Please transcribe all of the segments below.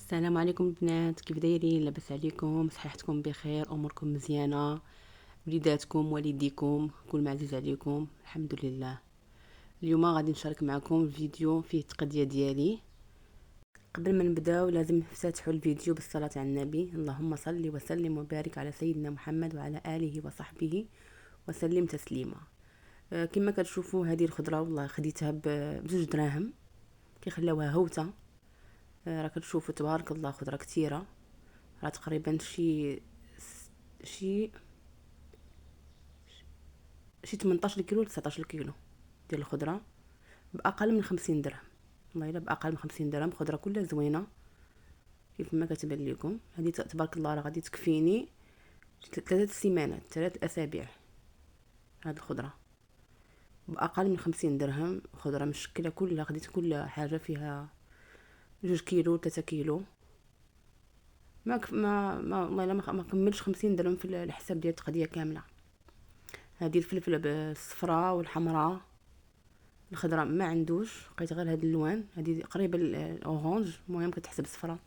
السلام عليكم البنات، كيف دايرين؟ لاباس عليكم؟ صحتكم بخير؟ اموركم مزيانه؟ وليداتكم والديكم كل معزيز عليكم؟ الحمد لله. اليوم غادي نشارك معكم فيديو فيه التقضيه ديالي. قبل ما نبداو لازم نفتتحوا الفيديو بالصلاه على النبي. اللهم صل وسلم وبارك على سيدنا محمد وعلى اله وصحبه وسلم تسليما. كما كتشوفوا هذه الخضره والله خديتها بجوج دراهم، كيخلاوها هوته. راه كتشوفوا تبارك الله خضره كثيره، راه تقريبا شي شي 18 كيلو ل 19 كيلو ديال الخضره باقل من 50 درهم. والله الا باقل من 50 درهم، خضره كلها زوينه كيف ما كتبان لكم. هذه تبارك الله راه غادي تكفيني 3 سيمانات 3 اسابيع. هذه الخضره باقل من 50 درهم، خضره مشكله كلها، خديت كل حاجه فيها 2 كيلو 3 كيلو. والله الا ما كملش 50 درهم في الحساب ديال التقضيه كامله. هذه الفلفله الصفراء والحمراء، الخضراء ما عندوش، بقيت غير هاد اللوان. هذه قريبه الاورانج، المهم كتحسب صفراء.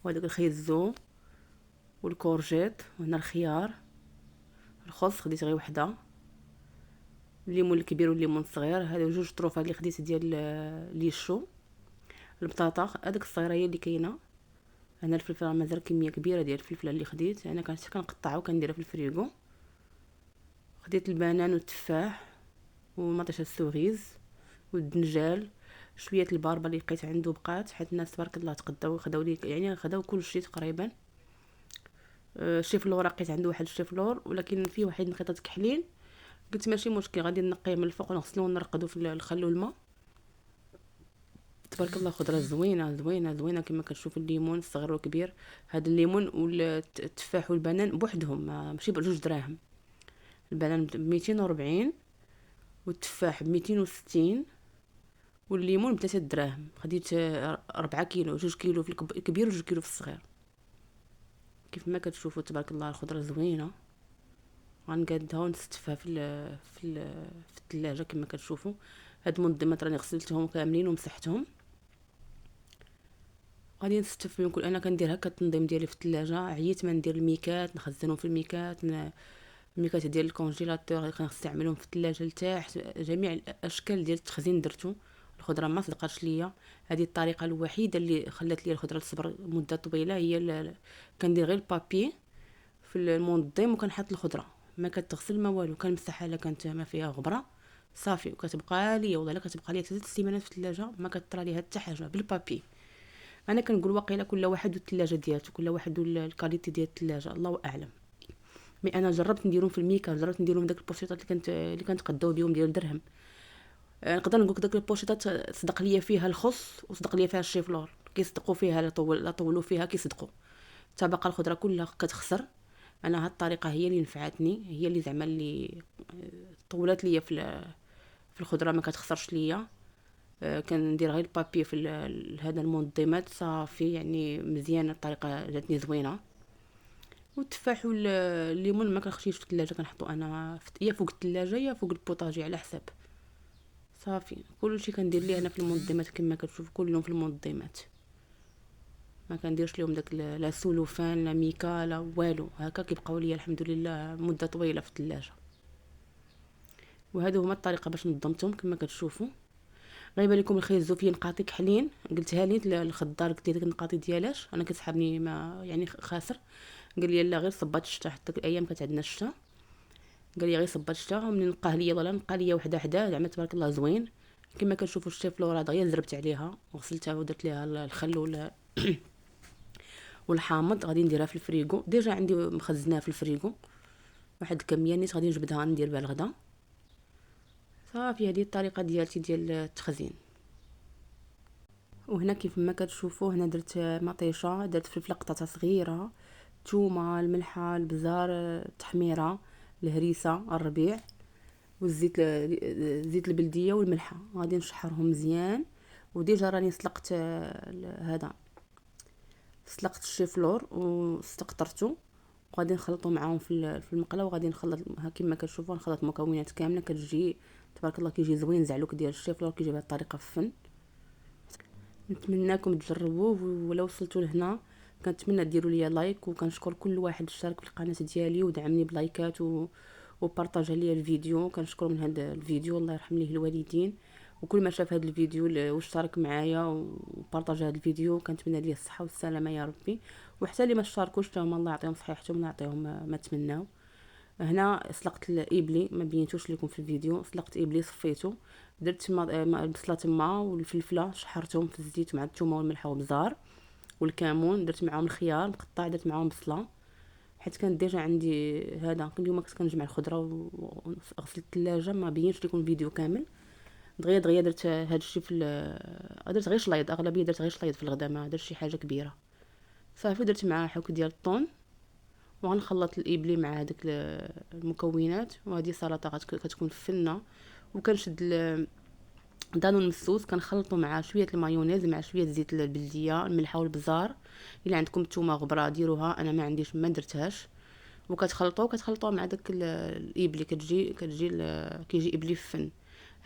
وهذاك الخيزو والكورجيت، وهنا الخيار، الخس خديت غير وحده، الليمون الكبير والليمون الصغير، هادو 2 طروفات اللي خديت ديال ليشو. البطاطا هذيك الصغيره هي اللي كاينه. هنا الفلفل مازال كميه كبيره ديال الفلفله اللي خديت، انا كنت كنقطعها وكنديرها في الفريغو. خديت البنان والتفاح ومطيشه السوغيز والدنجال، شويه الباربه اللي لقيت عنده بقات، حيت الناس تبارك الله تقداو خداو لي، يعني خداو كل شيء تقريبا. الشيفلور لقيت عنده واحد الشيفلور، ولكن فيه واحد نقيطه كحلين. قلت ماشي مشكل، غادي نقيه من الفوق ونغسلو ونرقدو في الخل والماء. تبارك الله خضره زوينه زوينه زوينه كما كتشوفوا. الليمون الصغير والكبير، هذا الليمون والتفاح والبنان بوحدهم ماشي بجوج دراهم. البنان ب240 والتفاح ب260 والليمون ب3 دراهم. خديت 4 كيلو، 2 كيلو في الكبير و2 كيلو في الصغير. كيف ما كتشوفوا تبارك الله الخضره زوينه. غنقادها ونستفها في الثلاجه كما كتشوفوا. هاد المنظمات راني غسلتهم كاملين ومسحتهم. غادي نستف من كل، انا كندير هكا التنظيم ديالي في الثلاجه. عييت ما ندير الميكات نخزنهم في الميكات، الميكات ديال الكونجيلاتور كنستعملهم في الثلاجه لتحت. جميع الاشكال ديال التخزين درتو. الخضره ما صدقاتش ليا. هذه الطريقه الوحيده اللي خلات لي الخضره تصبر مده طويله، هي كندير غير البابي في المنظم وكنحط الخضره، ما كتغسل ما والو، كنمسحها الا كانت ما فيها غبره صافي، وكتبقى ليا والله الا كتبقى ليا 3 سيمانات في الثلاجه ما كطرى ليها حتى حاجه بالبابي. انا كنقول واقيلا كل واحد والثلاجه ديالته، كل واحد والكاليتي ديال الثلاجه، الله اعلم. مي انا جربت نديرهم في الميكا، جربت نديرهم داك البوشيطات اللي كنتقداو بهم ديال درهم. نقدر نقول داك البوشيطات صدق ليا فيها الخص وصدق ليا فيها الشيفلور، كيصدقوا فيها لا طولوا فيها كيصدقوا. تبقى الخضره كلها كتخسر. انا هاد الطريقه هي اللي نفعتني، هي اللي زعما اللي طولات ليا في الخضره، ما كتخسرش ليا. كندير غير البابي في هذا المنظمات صافي، يعني مزيانه الطريقه، جاتني زوينه. والتفاح والليمون ما كنخشيش في الثلاجه، كنحطو انا يا فوق الثلاجه يا فوق البوطاجي على حسب. صافي كلشي كندير ليه انا في المنظمات كما كتشوف، كلهم في المنظمات. ما كنديرش لهم داك لا سولوفان لا ميكا لا والو، هكا كيبقاو ليا الحمد لله مده طويله في الثلاجه. وهادو هما الطريقه باش نظمتهم كما كتشوفوا. غايبه لكم الخيزو فيه نقاطي كحلين، قلتها لي الخضار، قلت لي داك النقاطي ديالاش انا كتسحبني ما يعني خاسر. قال لي لا غير صبات الشتا، حتى الايام كانت عندنا الشتا. قال لي غير صبات الشتا، ومن نقاه ليا والله نقى ليا وحده حدا زعما تبارك الله زوين. كما كنشوفوا الشيفلور هذا غير زربت عليها وغسلتها ودرت ليها الخل والحامض. غادي نديرها في الفريغو، ديجا عندي مخزناها في الفريغو واحد الكميه نيت، غادي نجبدها ندير بها الغدا صافي. هذه الطريقه ديالتي ديال التخزين. وهنا كيف ما كتشوفوا هنا درت مطيشه، درت فلفله قطعه صغيره، ثومه، الملحه، البزار، التحميره، الهريسه، الربيع، والزيت، زيت البلديه والملحه. غادي نشحرهم مزيان. وديجا راني سلقت هذا، سلقت الشيفلور واستقطرته، وغادي نخلطو معاهم في المقله. وغادي نخلط كما كتشوفوا، نخلط المكونات كامله، كتجي تبارك الله كيجي زوين. زعلوك ديال الشيفلور كيجي بهذه الطريقه في الفن. نتمنىكم تجربوه، ولا وصلتوا لهنا كنتمنى ديروا لي لايك، وكنشكر كل واحد اشترك في القناه ديالي ودعمني بلايكات وبارطاجا لي الفيديو. كنشكر من هذا الفيديو، الله يرحم ليه الوالدين. وكل ما شاف هذا الفيديو واشترك معايا وبارطاجا هذا الفيديو كنتمنى ليه الصحه والسلامه يا ربي. وحتى اللي ما اشتركوش حتى هما الله يعطيهم صحيحتهم، الله يعطيهم ما تمناو. هنا سلقت الابلي، ما بينتوش لكم في الفيديو. سلقت ابلي صفيته، درت البصله تما والفلفله شحرتهم في الزيت مع الثومه والملح والبزار والكمون. درت معاهم الخيار مقطع، درت معاهم بصله حيت كان ديجا عندي هذا. اليوم كنت كنجمع الخضره وغسلت الثلاجه، ما بينش لكم الفيديو كامل. دغيا درت هذا الشيء في درت غير شلايض، اغلبيه درت غير شلايض في الغدا، ما درت شي حاجه كبيره. صافي درت معاه حك ديال الطون، وغنخلط الابلي مع هذيك المكونات. وهذه سلطه كتكون فنه. وكنشد دانون مسوس كنخلطو مع شويه المايونيز مع شويه زيت البلديه الملحه والبزار. الا عندكم نتوما غبره ديروها، انا ما عنديش ما درتهاش. وكتخلطوه مع داك الابلي، كيجي ابلي فن.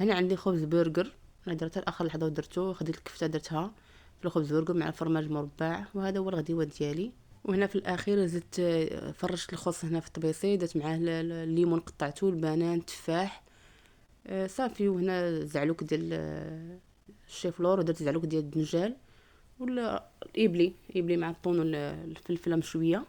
هنا عندي خبز برجر، انا درتها لاخر لحظه ودرتو. خديت الكفته درتها في الخبز برجر مع فرماج مربع، وهذا هو الغديوه ديالي. وهنا في الاخير زدت فرشت الخص هنا في الطبيسي، درت معاه الليمون قطعته، البنان، التفاح. صافي. وهنا زعلوك ديال الشيفلور، ودرت زعلوك ديال الدنجال ولا الابلي مع الطون والفلفله مشويه،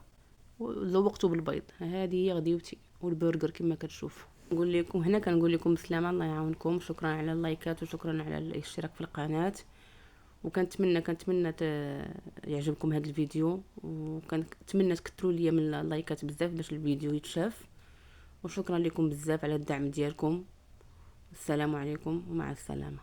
وذوقته بالبيض. هذه هي غديوتي والبرجر كما كتشوفوا. نقول لكم هنا كنقول لكم بسلامه، الله يعاونكم. شكرا على اللايكات وشكرا على الاشتراك في القناه. كنتمنى يعجبكم هذا الفيديو، وكنتمنى تكثروا لي من اللايكات بزاف باش الفيديو يتشاف. وشكرا لكم بزاف على الدعم ديالكم. السلام عليكم ومع السلامه.